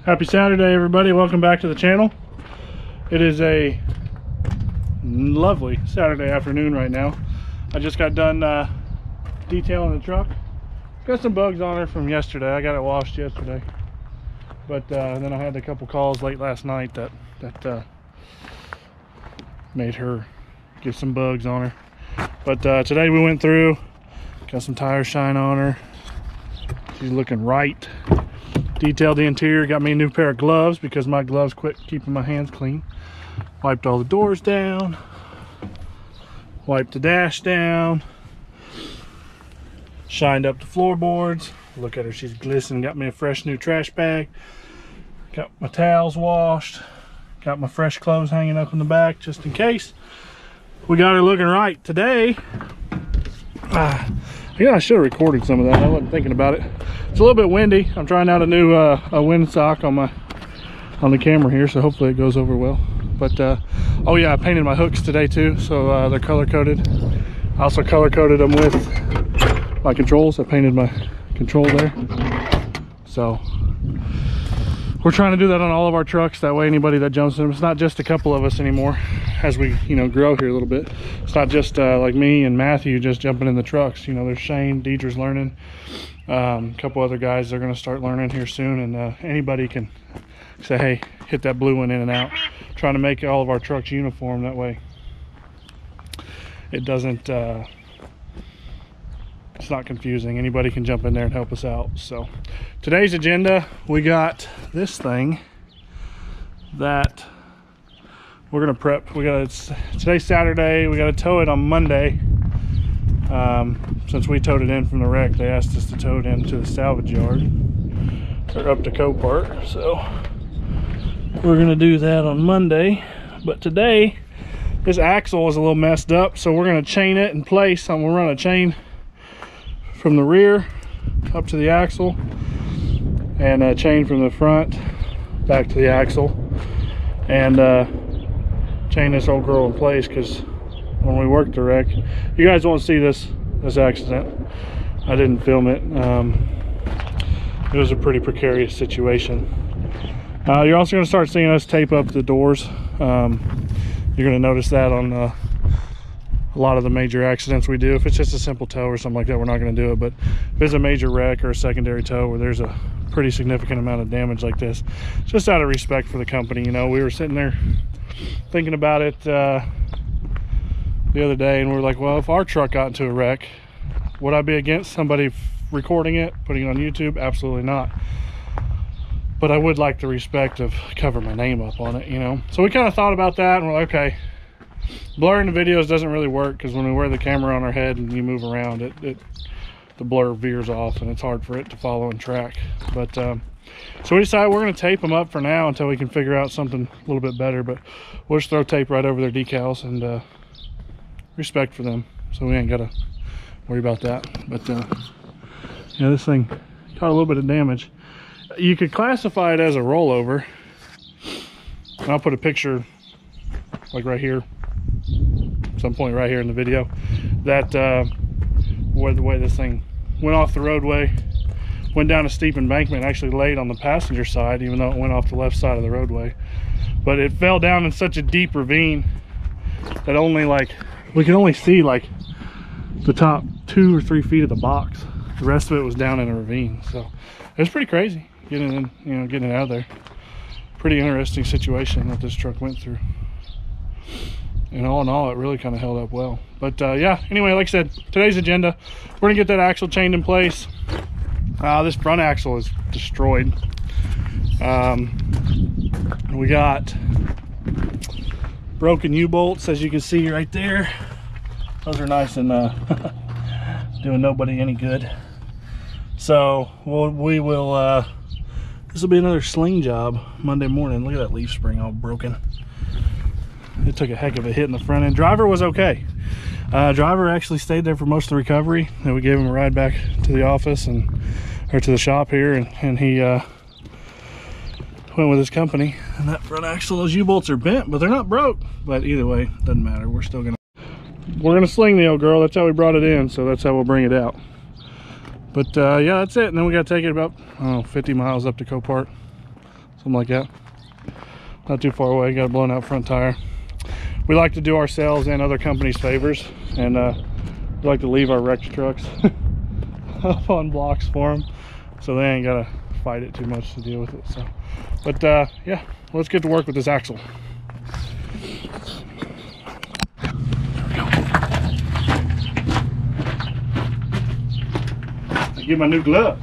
Happy Saturday, everybody. Welcome back to the channel. It is a lovely Saturday afternoon right now. I just got done detailing the truck. Got some bugs on her from yesterday. I got it washed yesterday, but then I had a couple calls late last night that made her get some bugs on her. But today we went through, got some tire shine on her. She's looking right. Detailed the interior, got me a new pair of gloves because my gloves quit keeping my hands clean. Wiped all the doors down, wiped the dash down, shined up the floorboards. Look at her, she's glistening. Got me a fresh new trash bag, got my towels washed, got my fresh clothes hanging up in the back just in case. We got her looking right. Today, yeah, I should have recorded some of that. I wasn't thinking about it. It's a little bit windy. I'm trying out a new a windsock on the camera here, so hopefully it goes over well. But oh yeah, I painted my hooks today too, so they're color coded. I also color coded them with my controls. I painted my control there. So we're trying to do that on all of our trucks. That way anybody that jumps in them, it's not just a couple of us anymore. As we grow here a little bit, it's not just like me and Matthew just jumping in the trucks. There's Shane, Deidre's learning, a couple other guys are going to start learning here soon, and anybody can say, hey, hit that blue one in and out. Trying to make all of our trucks uniform, that way it doesn't it's not confusing. Anybody can jump in there and help us out. So today's agenda, we got this thing that we're gonna prep. Today's Saturday. We gotta tow it on Monday. Since we towed it in from the wreck, they asked us to tow it into the salvage yard or up to Copart. So we're gonna do that on Monday. But today, this axle is a little messed up, so we're gonna chain it in place. We'll run a chain from the rear up to the axle, and a chain from the front back to the axle, and chain this old girl in place, because when we worked the wreck, you guys won't see this accident. I didn't film it. It was a pretty precarious situation. You're also going to start seeing us tape up the doors. You're going to notice that on a lot of the major accidents we do. If it's just a simple tow or something like that, we're not going to do it. But if it's a major wreck or a secondary tow where there's a pretty significant amount of damage like this, just out of respect for the company. We were sitting there thinking about it the other day, and we were like, well, if our truck got into a wreck, would I be against somebody recording it, putting it on YouTube? Absolutely not. But I would like the respect of cover my name up on it, So we kind of thought about that, and we're like, okay, blurring the videos doesn't really work, because when we wear the camera on our head and you move around, the blur veers off and it's hard for it to follow and track. But so we decided we're going to tape them up for now until we can figure out something a little bit better. But we'll just throw tape right over their decals, and respect for them, so we ain't got to worry about that. But this thing got a little bit of damage. You could classify it as a rollover, and I'll put a picture like right here, some point right here in the video, that where the way this thing went off the roadway, went down a steep embankment, actually laid on the passenger side, even though it went off the left side of the roadway. But it fell down in such a deep ravine that we could only see like the top 2 or 3 feet of the box. The rest of it was down in a ravine. So it was pretty crazy getting it out of there. Pretty interesting situation that this truck went through. And all in all, it really kind of held up well. But yeah, anyway, like I said, today's agenda, we're gonna get that axle chained in place. This front axle is destroyed. We got broken U-bolts, as you can see right there. Those are nice and doing nobody any good. So we will this will be another sling job Monday morning. Look at that leaf spring all broken. It took a heck of a hit in the front end. Driver was okay. Driver actually stayed there for most of the recovery, and we gave him a ride back to the office or to the shop here, and he went with his company. And that front axle, those U-bolts are bent, but they're not broke. But either way, doesn't matter. We're gonna sling the old girl. That's how we brought it in, so that's how we'll bring it out. But yeah, that's it. And then we got to take it about 50 miles up to Copart. So something like that. Not too far away. Got a blown out front tire. We like to do ourselves and other companies favors, and we like to leave our wrecked trucks up on blocks for them, so they ain't gotta fight it too much to deal with it. So, but yeah, let's get to work with this axle. I get my new glove.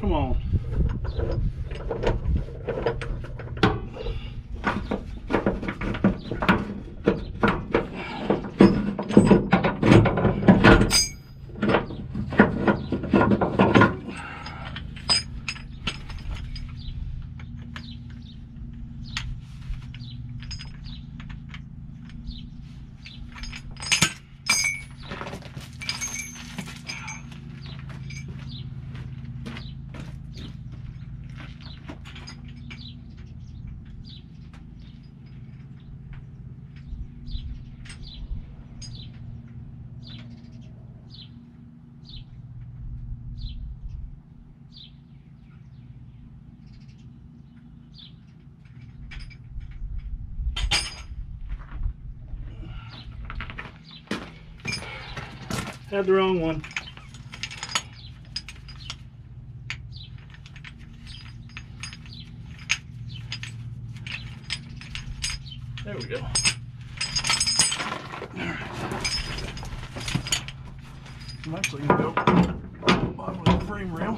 Come on. Had the wrong one. There we go. All right. I'm actually going to go bottom of the frame rail.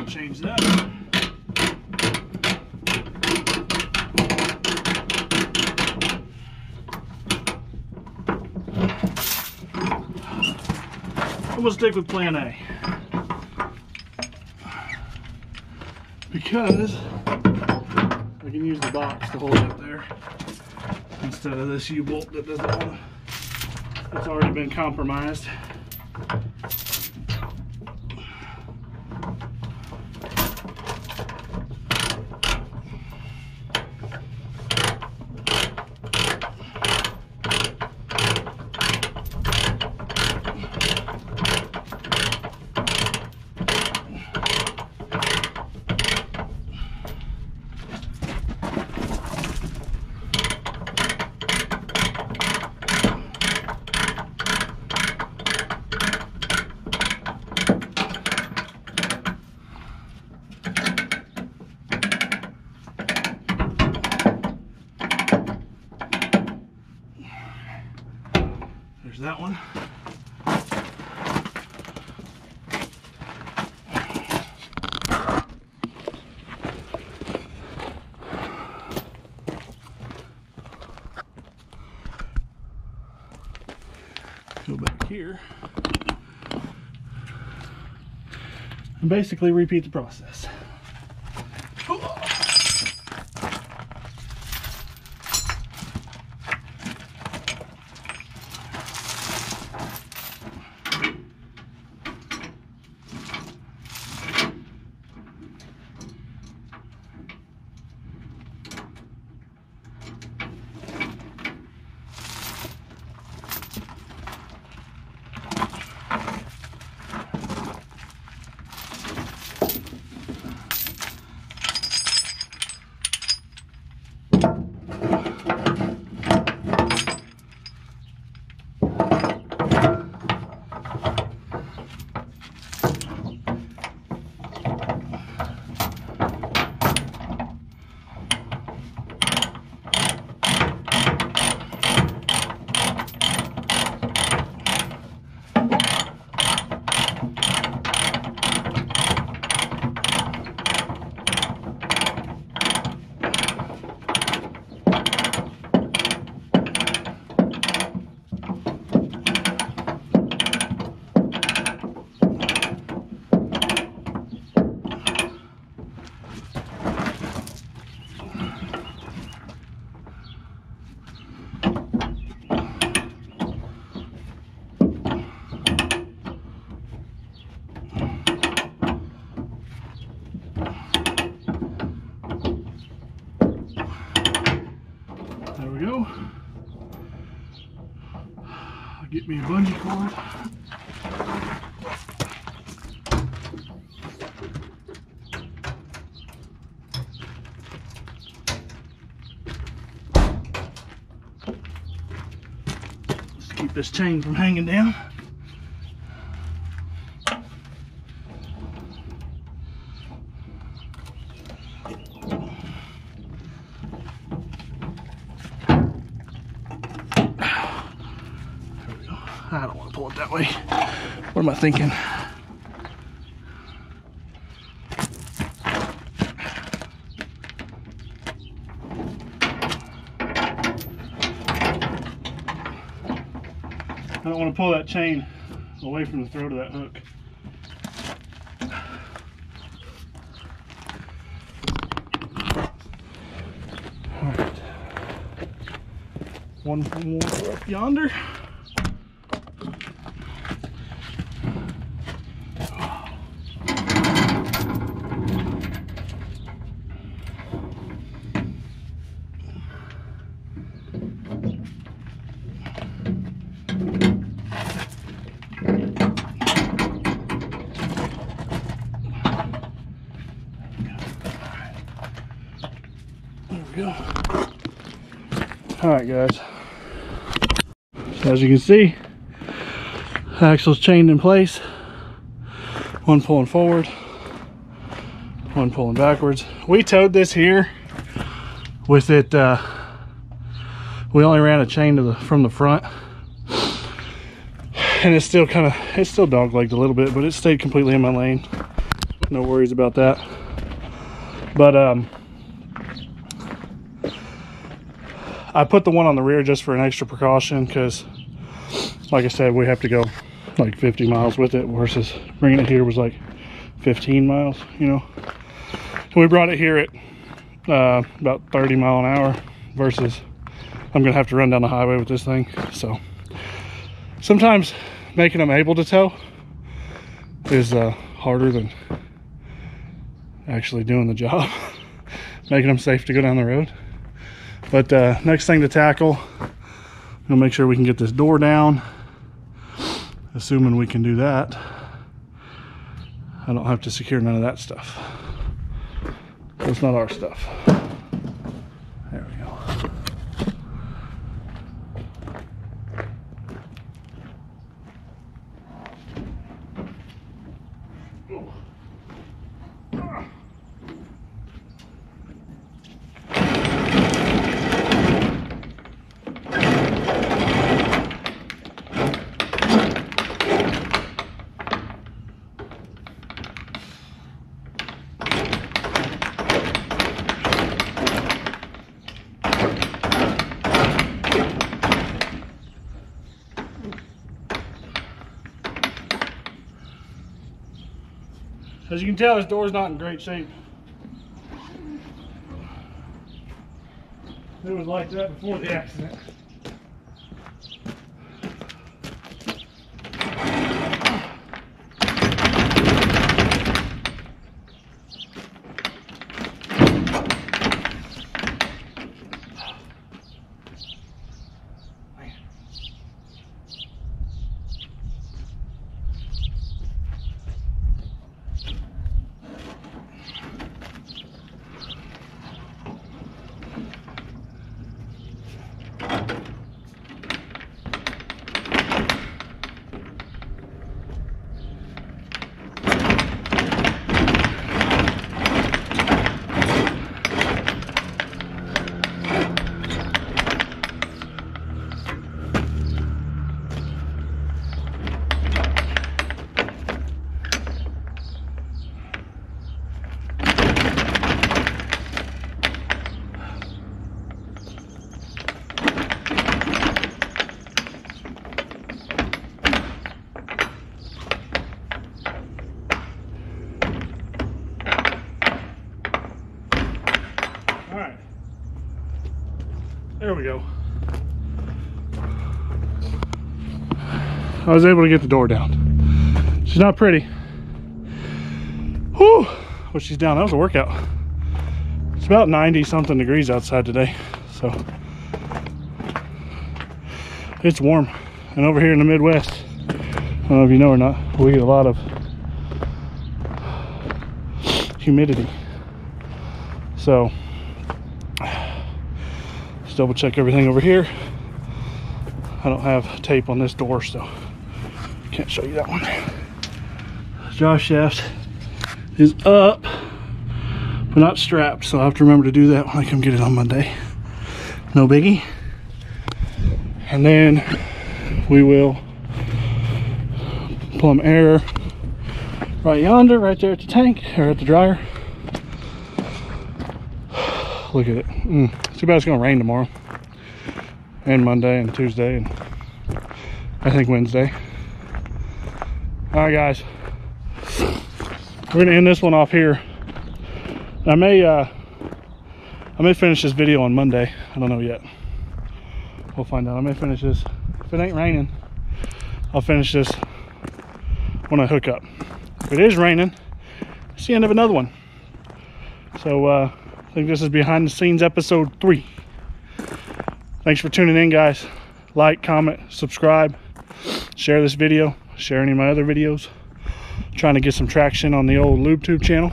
Change that. I'm gonna stick with plan A. Because I can use the box to hold it up there instead of this U-bolt that doesn't want to, it's already been compromised. There's that one. Go back here and basically repeat the process. There we go. I'll get me a bungee cord. Just keep this chain from hanging down. I don't want to pull it that way. What am I thinking? I don't want to pull that chain away from the throat of that hook. All right. One more up yonder. Go. All right, guys. So as you can see, the axle's chained in place. One pulling forward, one pulling backwards. We towed this here with it. We only ran a chain to from the front, and it's still dog-legged a little bit, but it stayed completely in my lane. No worries about that. But I put the one on the rear just for an extra precaution because, like I said, we have to go like 50 miles with it, versus bringing it here was like 15 miles, you know. And we brought it here at about 30 mile an hour, versus I'm gonna have to run down the highway with this thing. So sometimes making them able to tow is harder than actually doing the job. Making them safe to go down the road. But next thing to tackle, we'll make sure we can get this door down. Assuming we can do that, I don't have to secure none of that stuff. It's not our stuff. There we go. As you can tell, this door's not in great shape. It was like that before the accident. There we go. I was able to get the door down. She's not pretty. Whew, but she's down. That was a workout. It's about 90 something degrees outside today, so it's warm. And over here in the Midwest, I don't know if you know or not, we get a lot of humidity. So just double check everything over here. I don't have tape on this door, so can't show you that one. Jaw shaft is up, but not strapped, so I'll have to remember to do that when I come get it on Monday. No biggie. And then we will plumb air right yonder, right there at the tank, or at the dryer. Look at it. Too bad it's gonna rain tomorrow, and Monday, and Tuesday, and I think Wednesday. All right, guys, we're gonna end this one off here. I may finish this video on Monday. I don't know yet. We'll find out. I may finish this. If it ain't raining, I'll finish this when I hook up. If it is raining, it's the end of another one. So I think this is behind the scenes episode 3. Thanks for tuning in, guys. Like, comment, subscribe, share this video, share any of my other videos. I'm trying to get some traction on the old LubeTube channel,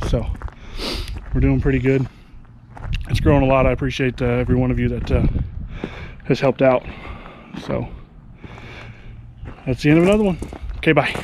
so we're doing pretty good. It's growing a lot. I appreciate every one of you that has helped out. So that's the end of another one. Okay, bye.